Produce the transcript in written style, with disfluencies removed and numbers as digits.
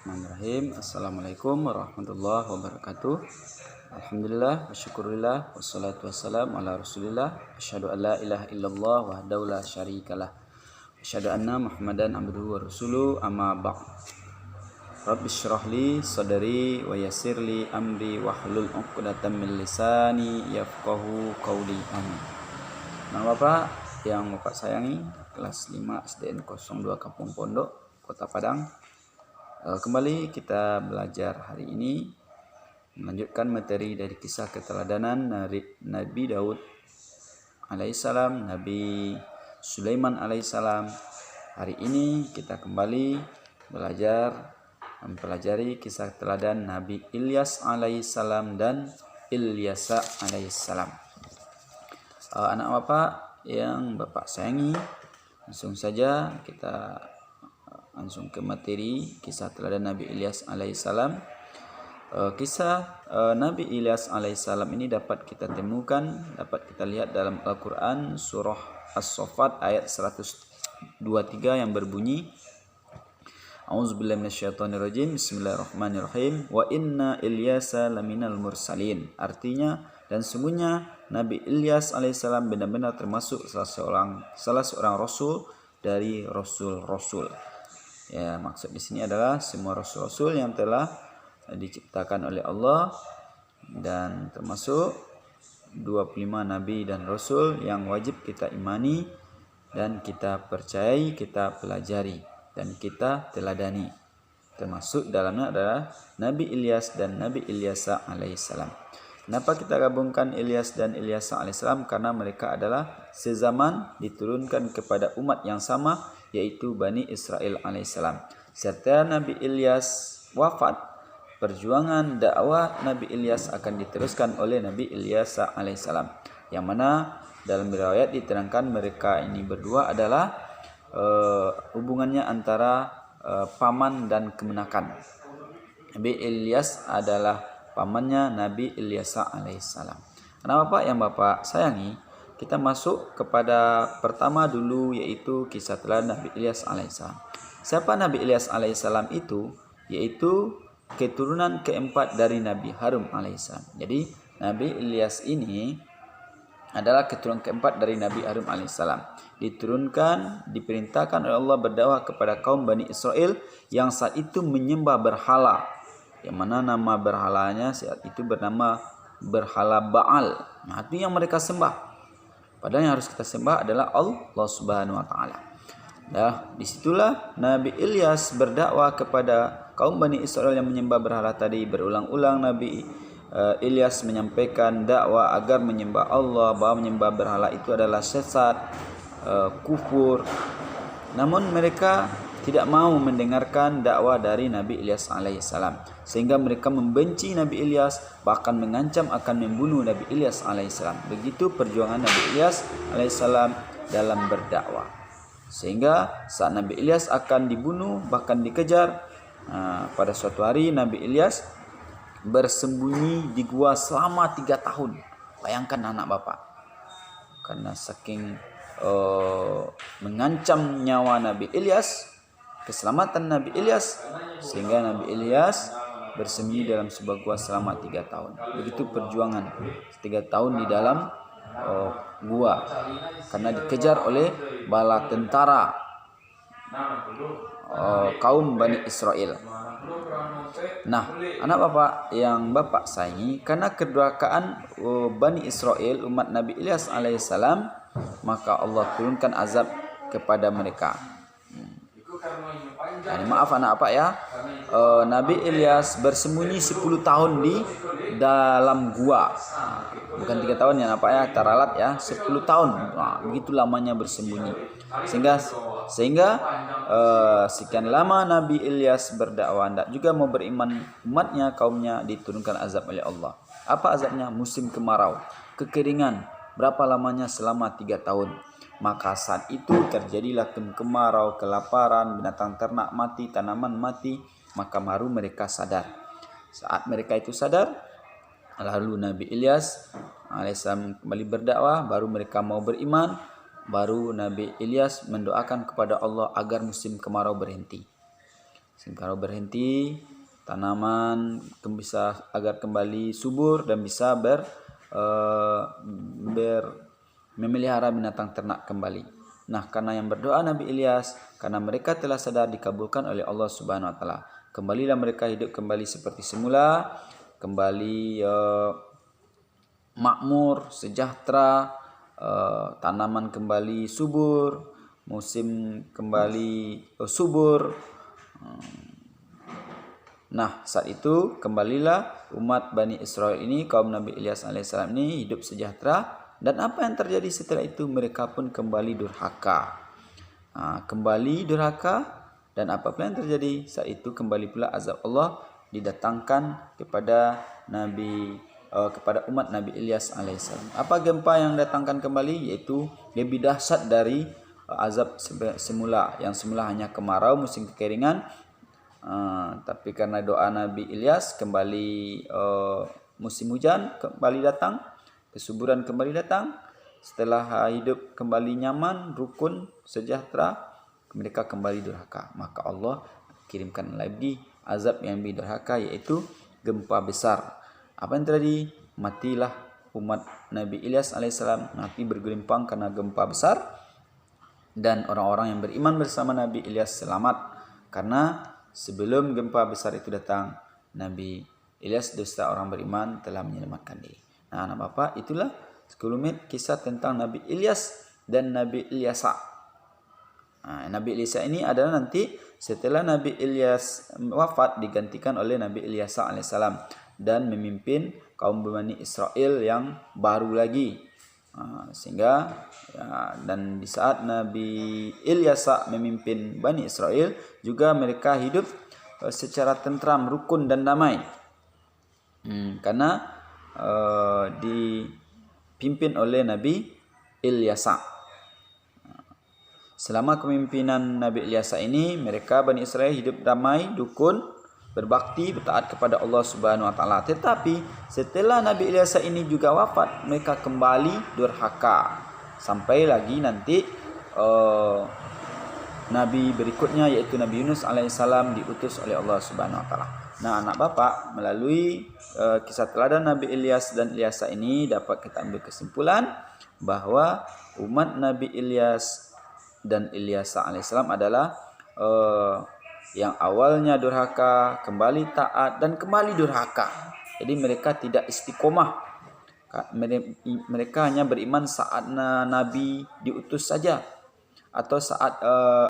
Bismillahirrahmanirrahim. Assalamualaikum warahmatullahi wabarakatuh. Alhamdulillah, wasyukurillah, wassalatu wassalamu ala rasulillah. Asyhadu an la ilaha illallah wahdahu la syarikalah. Asyhadu anna Muhammadan abduhu wa rasuluh, amma ba'd. Rabbi syrah li sadri wa yassir li amri wahlul 'uqdatam min lisani yafqahu qawli. Amin. Nah, Bapak yang Bapak sayangi, kelas 5 SDN 02 Kampung Pondok, Kota Padang. Kembali kita belajar hari ini melanjutkan materi dari kisah keteladanan Nabi Daud alaihissalam, Nabi Sulaiman alaihissalam. Hari ini kita kembali belajar mempelajari kisah teladan Nabi Ilyas alaihissalam dan Ilyasa alaihissalam. Anak Bapak yang Bapak sayangi, langsung saja kita langsung ke materi kisah teladan Nabi Ilyas alaihissalam. Kisah Nabi Ilyas alaihissalam ini dapat kita temukan, dapat kita lihat dalam Al-Quran surah As-Saffat ayat 123 yang berbunyi, A'udzubillahi minasyaitonirrajim, Bismillahirrahmanirrahim, wa inna Ilyasa laminal mursalin. Artinya, dan sungguhnya Nabi Ilyas alaihissalam benar-benar termasuk salah seorang rasul dari rasul-rasul. Ya, maksud di sini adalah semua rasul-rasul yang telah diciptakan oleh Allah, dan termasuk 25 nabi dan rasul yang wajib kita imani dan kita percayai, kita pelajari dan kita teladani. Termasuk dalamnya adalah Nabi Ilyas dan Nabi Ilyasa alaihissalam. Kenapa kita gabungkan Ilyas dan Ilyasa alaihissalam? Karena mereka adalah sezaman, diturunkan kepada umat yang sama, yaitu Bani Israel alaihissalam. Serta Nabi Ilyas wafat, perjuangan dakwah Nabi Ilyas akan diteruskan oleh Nabi Ilyasa alaihissalam, yang mana dalam riwayat diterangkan mereka ini berdua adalah hubungannya antara paman dan kemenakan. Nabi Ilyas adalah pamannya Nabi Ilyasa alaihissalam. Karena Bapak yang Bapak sayangi, kita masuk kepada pertama dulu, yaitu kisah teladan Nabi Ilyas alaihissalam. Siapa Nabi Ilyas alaihissalam itu? Yaitu keturunan keempat dari Nabi Harun alaihissalam. Jadi Nabi Ilyas ini adalah keturunan keempat dari Nabi Harun alaihissalam. Diperintahkan oleh Allah berdakwah kepada kaum Bani Israel yang saat itu menyembah berhala, yang mana nama berhalanya saat itu bernama berhala Baal. Nah, itu yang mereka sembah. Padahal yang harus kita sembah adalah Allah Subhanahu wa taala. Nah, disitulah Nabi Ilyas berdakwah kepada kaum Bani Israel yang menyembah berhala tadi. Berulang-ulang Nabi Ilyas menyampaikan dakwah agar menyembah Allah, bahwa menyembah berhala itu adalah sesat, kufur. Namun mereka tidak mau mendengarkan dakwah dari Nabi Ilyas alaihissalam, sehingga mereka membenci Nabi Ilyas, bahkan mengancam akan membunuh Nabi Ilyas alaihissalam. Begitu perjuangan Nabi Ilyas alaihissalam dalam berdakwah, sehingga saat Nabi Ilyas akan dibunuh, bahkan dikejar, pada suatu hari Nabi Ilyas bersembunyi di gua selama 3 tahun. Bayangkan anak Bapak, karena saking mengancam nyawa Nabi Ilyas, keselamatan Nabi Ilyas, sehingga Nabi Ilyas bersembunyi dalam sebuah gua selama 3 tahun. Begitu perjuangan 3 tahun di dalam gua, karena dikejar oleh bala tentara kaum Bani Israel. Nah, anak Bapak yang Bapak sayangi, karena kedurhakaan Bani Israel, umat Nabi Ilyas alaihissalam, maka Allah turunkan azab kepada mereka. Maaf anak Bapak ya, Nabi Ilyas bersembunyi 10 tahun di dalam gua. Bukan 3 tahun ya Bapak ya, teralat ya, 10 tahun. Nah, begitu lamanya bersembunyi. Sehingga sekian lama Nabi Ilyas berdakwah, tidak juga mau beriman umatnya, kaumnya, diturunkan azab oleh Allah. Apa azabnya? Musim kemarau, kekeringan. Berapa lamanya? Selama 3 tahun. Maka saat itu terjadilah kemarau, kelaparan, binatang ternak mati, tanaman mati. Maka baru mereka sadar. Saat mereka itu sadar, lalu Nabi Ilyas alaihissalam kembali berdakwah, baru mereka mau beriman. Baru Nabi Ilyas mendoakan kepada Allah agar musim kemarau berhenti. Kalau berhenti, tanaman bisa agar kembali subur dan bisa memelihara binatang ternak kembali. Nah, karena yang berdoa Nabi Ilyas, karena mereka telah sadar dikabulkan oleh Allah Subhanahu wa taala. Kembalilah mereka hidup kembali seperti semula, kembali makmur, sejahtera, tanaman kembali subur, musim kembali subur. Nah, saat itu kembalilah umat Bani Israel ini, kaum Nabi Ilyas alaihissalam ini hidup sejahtera. Dan apa yang terjadi setelah itu? Mereka pun kembali durhaka. Kembali durhaka, dan apabila yang terjadi saat itu, kembali pula azab Allah didatangkan kepada kepada umat Nabi Ilyas alaihissalam. Apa gempa yang datangkan kembali? Yaitu lebih dahsyat dari azab semula. Yang semula hanya kemarau, musim kekeringan. Tapi karena doa Nabi Ilyas, kembali musim hujan kembali datang, kesuburan kembali datang. Setelah hidup kembali nyaman, rukun, sejahtera, mereka kembali durhaka. Maka Allah kirimkan lagi azab yang lebih durhaka, yaitu gempa besar. Apa yang terjadi? Matilah umat Nabi Ilyas alaihissalam, mati bergelimpang karena gempa besar. Dan orang-orang yang beriman bersama Nabi Ilyas selamat, karena sebelum gempa besar itu datang, Nabi Ilyas dosa orang beriman telah menyelamatkan diri. Nah, anak bapak, itulah 10 menit kisah tentang Nabi Ilyas dan Nabi Ilyasa. Nabi Ilyasa ini adalah nanti setelah Nabi Ilyas wafat, digantikan oleh Nabi Ilyasa alaihissalam dan memimpin kaum Bani Israel yang baru lagi. Sehingga dan di saat Nabi Ilyasa memimpin Bani Israel, juga mereka hidup secara tentram, rukun dan damai. Karena dipimpin oleh Nabi Ilyasa. Selama kepemimpinan Nabi Ilyasa ini, mereka Bani Israel hidup damai, dukun, berbakti, bertaat kepada Allah Subhanahu wa taala. Tetapi setelah Nabi Ilyasa ini juga wafat, mereka kembali durhaka. Sampai lagi nanti nabi berikutnya, yaitu Nabi Yunus alaihissalam, diutus oleh Allah Subhanahu wa taala. Nah, anak bapak, melalui kisah teladan Nabi Ilyas dan Ilyasa ini dapat kita ambil kesimpulan bahwa umat Nabi Ilyas dan Ilyasa alaihissalam adalah yang awalnya durhaka, kembali taat, dan kembali durhaka. Jadi mereka tidak istiqomah. Mereka hanya beriman saat Nabi diutus saja, atau saat